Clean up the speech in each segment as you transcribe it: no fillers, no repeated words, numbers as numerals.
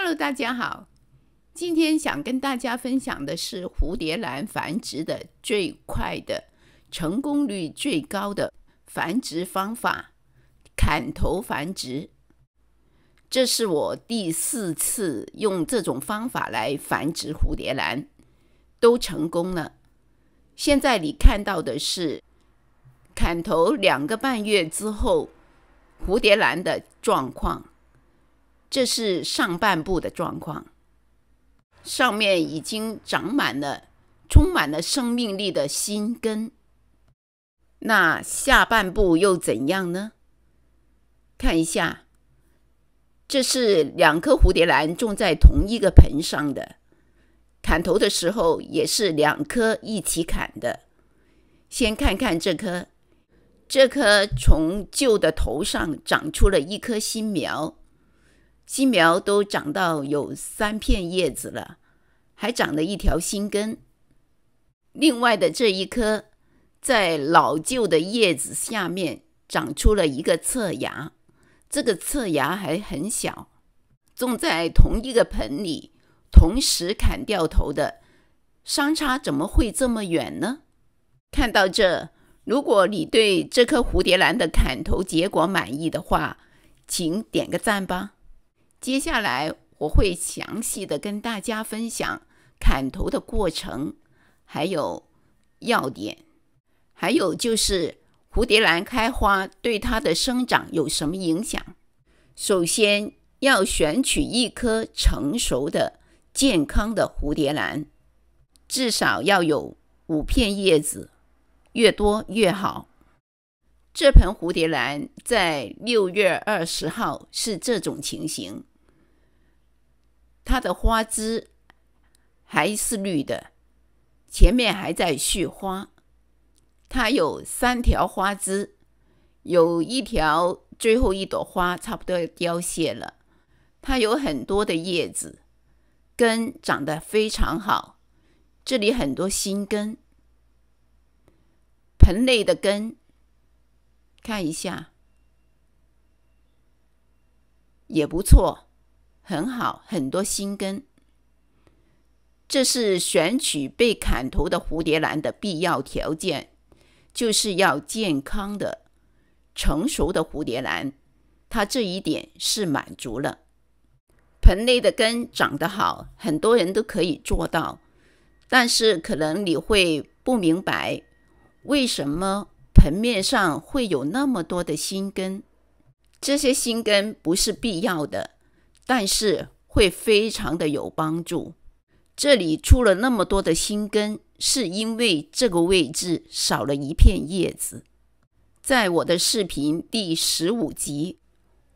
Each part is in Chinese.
Hello， 大家好。今天想跟大家分享的是蝴蝶兰繁殖的最快的、成功率最高的繁殖方法——砍头繁殖。这是我第4次用这种方法来繁殖蝴蝶兰，都成功了。现在你看到的是砍头2个半月之后蝴蝶兰的状况。这是上半部的状况，上面已经长满了、充满了生命力的新根。那下半部又怎样呢？看一下，这是2颗蝴蝶兰种在同一个盆上的，砍头的时候也是2颗一起砍的。先看看这颗，这颗从旧的头上长出了一颗新苗。新苗都长到有3片叶子了，还长了一条新根。另外的这一颗在老旧的叶子下面长出了一个侧芽，这个侧芽还很小。种在同一个盆里，同时砍掉头的，相差怎么会这么远呢？看到这，如果你对这颗蝴蝶兰的砍头结果满意的话，请点个赞吧。接下来我会详细的跟大家分享砍头的过程，还有要点，还有就是蝴蝶兰开花对它的生长有什么影响。首先要选取一颗成熟的健康的蝴蝶兰，至少要有5片叶子，越多越好。这盆蝴蝶兰在6月20号是这种情形，它的花枝还是绿的，前面还在续花。它有3条花枝，有一条最后一朵花差不多凋谢了。它有很多的叶子，根长得非常好，这里很多新根。盆内的根看一下，也不错，很好，很多新根。这是选取被砍头的蝴蝶兰的必要条件，就是要健康的、成熟的蝴蝶兰，它这一点是满足了。盆内的根长得好，很多人都可以做到，但是可能你会不明白，为什么盆面上会有那么多的新根。这些新根不是必要的，但是会非常的有帮助。这里出了那么多的新根，是因为这个位置少了1片叶子。在我的视频第15集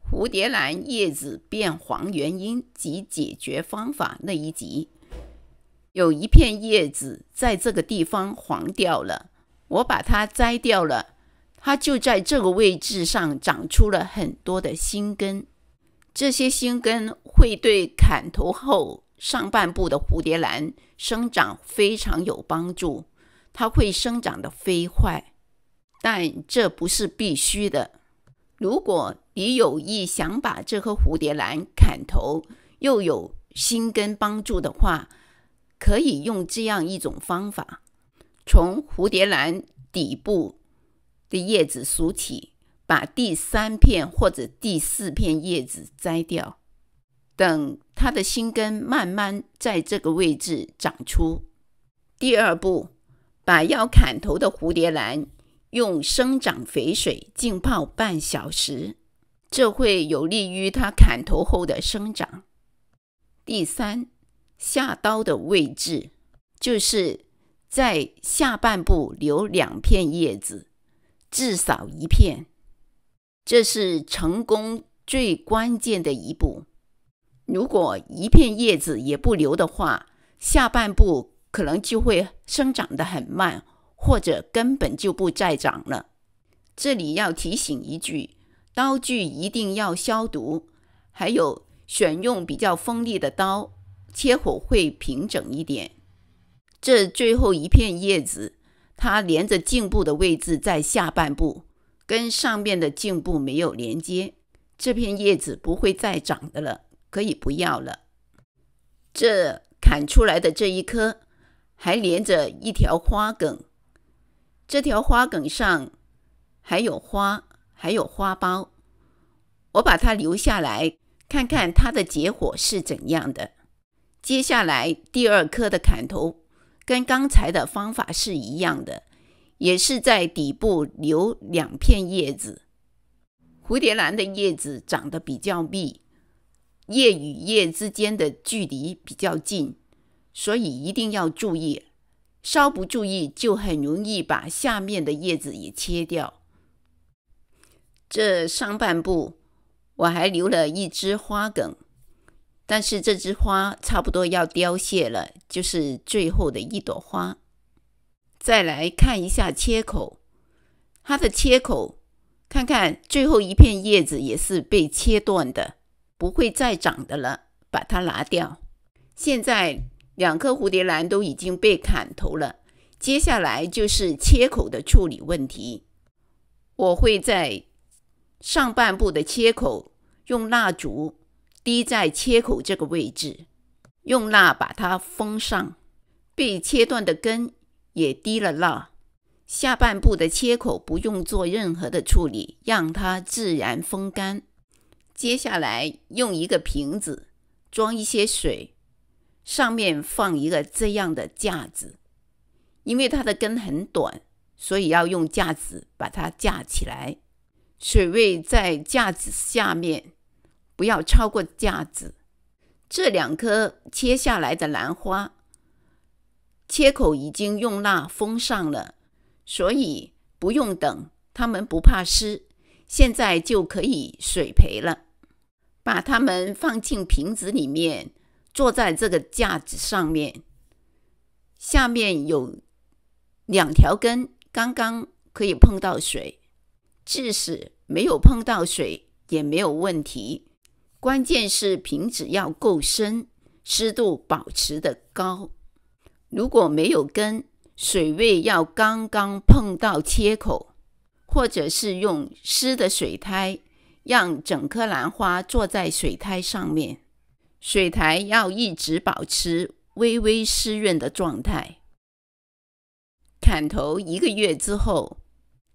蝴蝶兰叶子变黄原因及解决方法那一集，有1片叶子在这个地方黄掉了，我把它摘掉了，它就在这个位置上长出了很多的新根。这些新根会对砍头后上半部的蝴蝶兰生长非常有帮助，它会生长得飞快，但这不是必须的。如果你有意想把这颗蝴蝶兰砍头，又有新根帮助的话，可以用这样一种方法，从蝴蝶兰底部的叶子数起，把第3片或者第4片叶子摘掉，等它的新根慢慢在这个位置长出。第2步，把要砍头的蝴蝶兰用生长肥水浸泡半小时，这会有利于它砍头后的生长。第3，下刀的位置，就是在下半部留2片叶子，至少1片。这是成功最关键的一步。如果1片叶子也不留的话，下半部可能就会生长得很慢，或者根本就不再长了。这里要提醒一句，刀具一定要消毒，还有选用比较锋利的刀，切口会平整一点。这最后1片叶子，它连着茎部的位置在下半部，跟上面的茎部没有连接，这片叶子不会再长的了，可以不要了。这砍出来的这一颗还连着一条花梗，这条花梗上还有花，还有花苞。我把它留下来，看看它的结果是怎样的。接下来第二颗的砍头跟刚才的方法是一样的，也是在底部留2片叶子。蝴蝶兰的叶子长得比较密，叶与叶之间的距离比较近，所以一定要注意，稍不注意就很容易把下面的叶子也切掉。这上半部我还留了一支花梗，但是这支花差不多要凋谢了，就是最后的一朵花。再来看一下切口，它的切口，看看最后一片叶子也是被切断的，不会再长的了，把它拿掉。现在2颗蝴蝶兰都已经被砍头了，接下来就是切口的处理问题。我会在上半部的切口用蜡烛滴在切口这个位置，用蜡把它封上，被切断的根也滴了蜡。下半部的切口不用做任何的处理，让它自然风干。接下来用一个瓶子装一些水，上面放一个这样的架子，因为它的根很短，所以要用架子把它架起来。水位在架子下面，不要超过架子。这2颗切下来的兰花，切口已经用蜡封上了，所以不用等，它们不怕湿，现在就可以水培了。把它们放进瓶子里面，坐在这个架子上面，下面有2条根，刚刚可以碰到水，即使没有碰到水也没有问题。关键是瓶子要够深，湿度保持得高。如果没有根，水位要刚刚碰到切口，或者是用湿的水苔，让整颗兰花坐在水苔上面。水苔要一直保持微微湿润的状态。砍头1个月之后，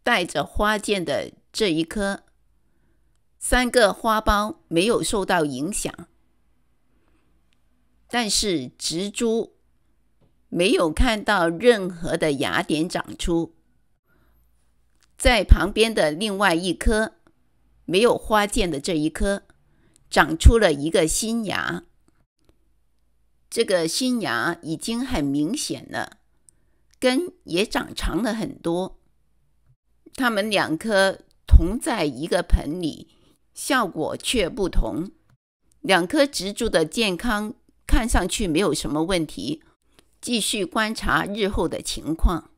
带着花剑的这一颗，3个花苞没有受到影响，但是植株没有看到任何的芽点长出。在旁边的另外一颗没有花剑的这一颗，长出了一个新芽。这个新芽已经很明显了，根也长长了很多。它们2颗同在一个盆里，效果却不同。2棵植株的健康看上去没有什么问题，继续观察日后的情况。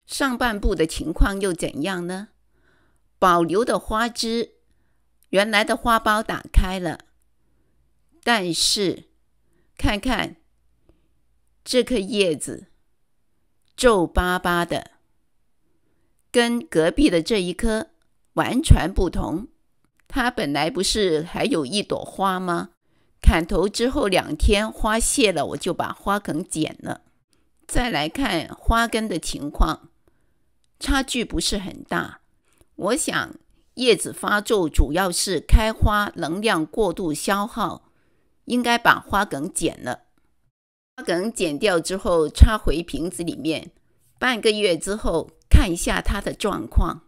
上半部的情况又怎样呢？保留的花枝，原来的花苞打开了，但是看看这颗叶子皱巴巴的，跟隔壁的这一颗完全不同。它本来不是还有一朵花吗？砍头之后2天花谢了，我就把花梗剪了。再来看花根的情况，差距不是很大。我想叶子发皱主要是开花能量过度消耗，应该把花梗剪了。花梗剪掉之后插回瓶子里面，半个月之后看一下它的状况。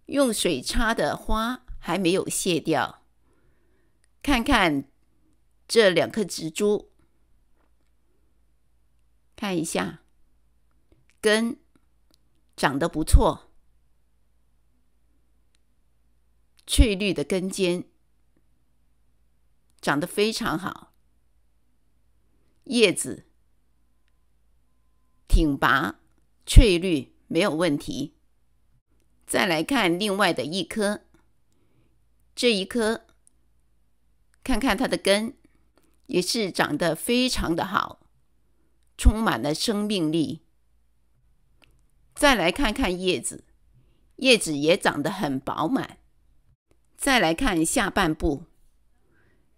用水插的花还没有谢掉，看看这2颗植株，看一下根长得不错，翠绿的根尖长得非常好，叶子挺拔翠绿，没有问题。再来看另外的一颗，这一颗看看它的根也是长得非常的好，充满了生命力。再来看看叶子，叶子也长得很饱满。再来看下半部，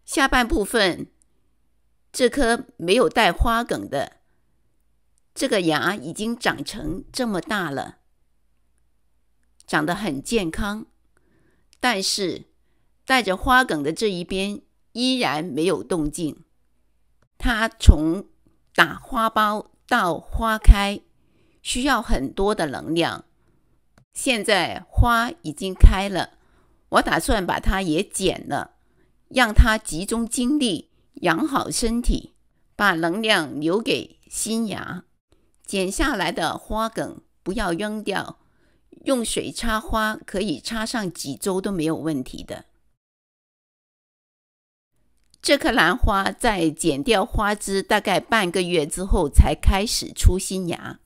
下半部分这棵没有带花梗的，这个芽已经长成这么大了，长得很健康，但是带着花梗的这一边依然没有动静。它从打花苞到花开需要很多的能量。现在花已经开了，我打算把它也剪了，让它集中精力，养好身体，把能量留给新芽。剪下来的花梗不要扔掉，用水插花可以插上几周都没有问题的。这棵兰花在剪掉花枝大概半个月之后才开始出新芽。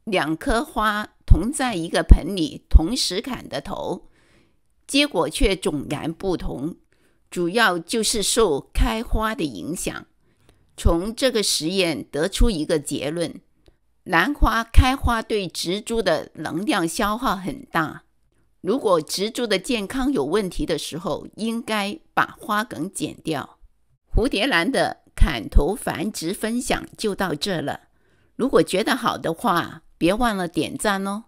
2棵花同在一个盆里同时砍的头，结果却迥然不同，主要就是受开花的影响。从这个实验得出一个结论，兰花开花对植株的能量消耗很大。如果植株的健康有问题的时候，应该把花梗剪掉。蝴蝶兰的砍头繁殖分享就到这了。如果觉得好的话，别忘了点赞哦。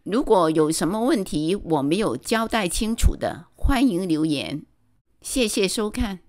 如果有什么问题我没有交代清楚的，欢迎留言。谢谢收看。